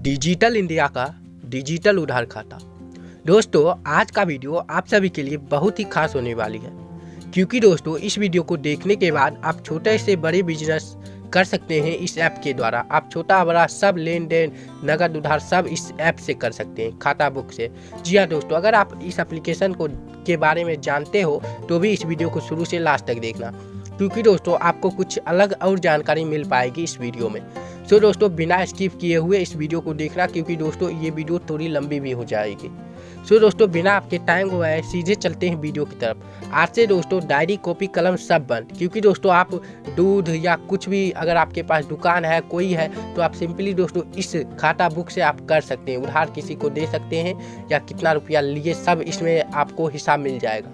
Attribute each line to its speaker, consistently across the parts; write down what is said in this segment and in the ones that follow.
Speaker 1: Digital India का digital उधार खाता। दोस्तों, आज का वीडियो आप सभी के लिए बहुत ही खास होने वाली है, क्योंकि दोस्तों इस वीडियो को देखने के बाद आप छोटे से बड़े बिजनेस कर सकते हैं। इस ऐप के द्वारा आप छोटा बड़ा सब लेन देन, नगद उधार सब इस ऐप से कर सकते हैं, खाता बुक से। जी हाँ दोस्तों, अगर आप इस एप्लीकेशन को के बारे में जानते हो तो भी इस वीडियो को शुरू से लास्ट तक देखना, क्योंकि दोस्तों आपको कुछ अलग और जानकारी मिल पाएगी इस वीडियो में। सो दोस्तों, बिना स्किप किए हुए इस वीडियो को देखना, क्योंकि दोस्तों ये वीडियो थोड़ी लंबी भी हो जाएगी। सो दोस्तों, बिना आपके टाइम गवाए सीधे चलते हैं वीडियो की तरफ। आज से दोस्तों डायरी, कॉपी, कलम सब बंद, क्योंकि दोस्तों आप दूध या कुछ भी अगर आपके पास दुकान है, कोई है, तो आप सिंपली दोस्तों इस खाता बुक से आप कर सकते हैं। उधार किसी को दे सकते हैं या कितना रुपया लिए, सब इसमें आपको हिसाब मिल जाएगा।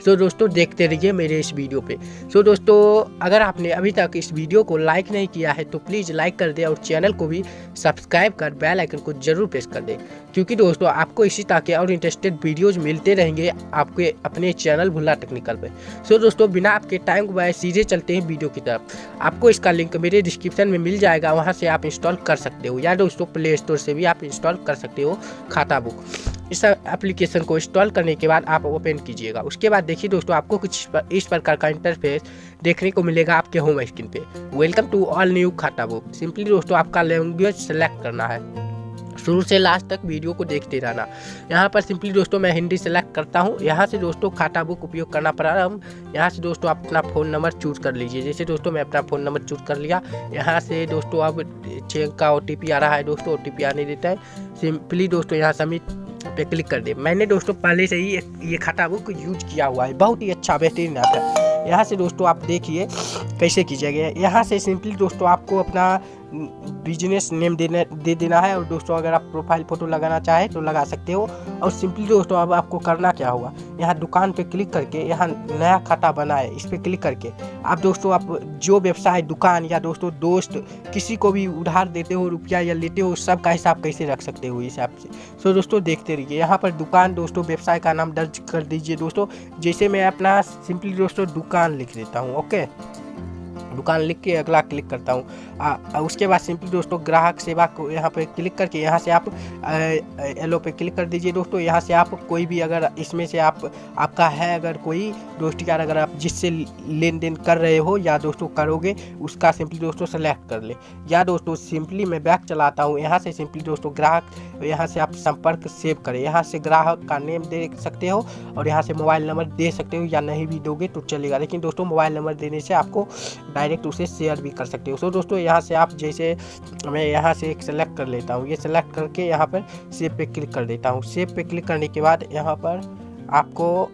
Speaker 1: सो दोस्तों देखते रहिए मेरे इस वीडियो पे। सो दोस्तों, अगर आपने अभी तक इस वीडियो को लाइक नहीं किया है तो प्लीज़ लाइक कर दें और चैनल को भी सब्सक्राइब कर बेल आइकन को जरूर प्रेस कर दें, क्योंकि दोस्तों आपको इसी तरह के और इंटरेस्टेड वीडियोज मिलते रहेंगे आपके अपने चैनल भुल्ला टेक्निकल पे। सो दोस्तों, बिना आपके टाइम को वाए सीधे चलते हैं वीडियो की तरफ। आपको इसका लिंक मेरे डिस्क्रिप्शन में मिल जाएगा, वहाँ से आप इंस्टॉल कर सकते हो, या दोस्तों प्ले स्टोर से भी आप इंस्टॉल कर सकते हो खाता बुक। इस एप्लीकेशन को इंस्टॉल करने के बाद आप ओपन कीजिएगा। उसके बाद देखिए दोस्तों, आपको कुछ इस प्रकार का इंटरफेस देखने को मिलेगा आपके होम स्क्रीन पे। वेलकम टू ऑल न्यू खाता बुक। सिंपली दोस्तों आपका लैंग्वेज सेलेक्ट करना है। शुरू से लास्ट तक वीडियो को देखते रहना। यहाँ पर सिंपली दोस्तों मैं हिंदी सेलेक्ट करता हूँ। यहाँ से दोस्तों खाता बुक उपयोग करना प्रारंभ। यहाँ से दोस्तों आप अपना फ़ोन नंबर चूज कर लीजिए। जैसे दोस्तों मैं अपना फ़ोन नंबर चूज कर लिया। यहाँ से दोस्तों अब चेक का OTP आ रहा है, दोस्तों OTP आने देता है। सिंपली दोस्तों यहाँ सबमिट पे क्लिक कर दे। मैंने दोस्तों पहले से ही ये खाता बुक यूज किया हुआ है, बहुत ही अच्छा बेहतरीन ऐप है। यहाँ से दोस्तों आप देखिए कैसे कीजिएगा। यहाँ से सिंपली दोस्तों आपको अपना बिजनेस नेम दे देना है, और दोस्तों अगर आप प्रोफाइल फ़ोटो लगाना चाहे तो लगा सकते हो। और सिंपली दोस्तों अब आपको करना क्या होगा, यहाँ दुकान पे क्लिक करके यहाँ नया खाता बनाए, इस पर क्लिक करके आप दोस्तों आप जो व्यवसाय, दुकान या दोस्तों दोस्त किसी को भी उधार देते हो रुपया या लेते हो, सब का हिसाब कैसे रख सकते हो इस ऐप से। सो दोस्तों देखते रहिए। यहाँ पर दुकान दोस्तों व्यवसाय का नाम दर्ज कर दीजिए दोस्तों। जैसे मैं अपना सिंपली दोस्तों दुकान लिख देता हूँ। ओके, दुकान लिख के अगला क्लिक करता हूँ। उसके बाद सिंपली दोस्तों ग्राहक सेवा को यहाँ पे क्लिक करके यहाँ से आप एलो पे क्लिक कर दीजिए दोस्तों। यहाँ से आप कोई भी अगर इसमें से आपका है अगर कोई दोस्त यार, अगर आप जिससे लेन देन कर रहे हो या दोस्तों करोगे, उसका सिंपली दोस्तों सेलेक्ट कर ले। या दोस्तों सिंपली मैं बैक चलाता हूँ। यहाँ से सिंपली दोस्तों ग्राहक, यहाँ से आप संपर्क सेव करें। यहाँ से ग्राहक का नेम दे सकते हो और यहाँ से मोबाइल नंबर दे सकते हो, या नहीं भी दोगे तो चलेगा, लेकिन दोस्तों मोबाइल नंबर देने से आपको डायरेक्ट उसे शेयर भी कर सकते हो। सो दोस्तों यहाँ से आप, जैसे मैं यहाँ से एक सेलेक्ट कर लेता हूँ, ये सेलेक्ट करके यहाँ पर सेव पे क्लिक कर देता हूँ। सेव पे क्लिक करने के बाद यहाँ पर आपको,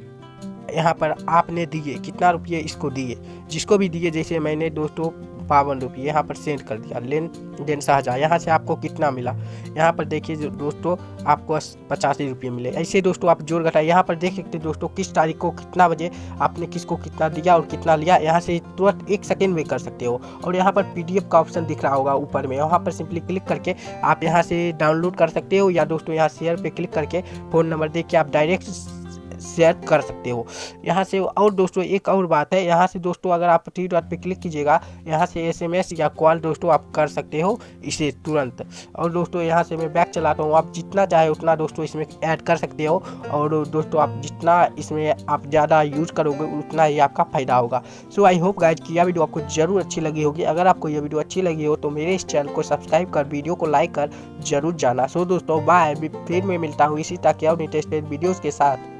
Speaker 1: यहाँ पर आपने दिए कितना रुपये इसको दिए, जिसको भी दिए, जैसे मैंने दोस्तों 52 रुपये यहाँ पर सेंड कर दिया। लेन देन साझा, यहाँ से आपको कितना मिला, यहाँ पर देखिए दोस्तों आपको 85 रुपये मिले। ऐसे दोस्तों आप जोड़ घटाए यहाँ पर देख सकते हैं दोस्तों किस तारीख को कितना बजे आपने किसको कितना दिया और कितना लिया। यहाँ से तुरंत 1 सेकेंड में कर सकते हो। और यहाँ पर PDF का ऑप्शन दिख रहा होगा ऊपर में, वहाँ पर सिंपली क्लिक करके आप यहाँ से डाउनलोड कर सकते हो, या दोस्तों यहाँ शेयर पे क्लिक करके फ़ोन नंबर दे के आप डायरेक्ट शेयर कर सकते हो यहाँ से। और दोस्तों एक और बात है, यहाँ से दोस्तों अगर आप 3 डॉट पे क्लिक कीजिएगा, यहाँ से SMS या कॉल दोस्तों आप कर सकते हो इसे तुरंत। और दोस्तों यहाँ से मैं बैक चलाता हूँ, आप जितना चाहे उतना दोस्तों इसमें ऐड कर सकते हो। और दोस्तों आप जितना इसमें आप ज़्यादा यूज करोगे उतना ही आपका फ़ायदा होगा। सो आई होप गाइज कि यह वीडियो आपको जरूर अच्छी लगी होगी। अगर आपको यह वीडियो अच्छी लगी हो तो मेरे इस चैनल को सब्सक्राइब कर, वीडियो को लाइक कर जरूर जाना। सो दोस्तों बाय, फिर मैं मिलता हूँ इसी तरह के और इंटरेस्टेड वीडियोज़ के साथ।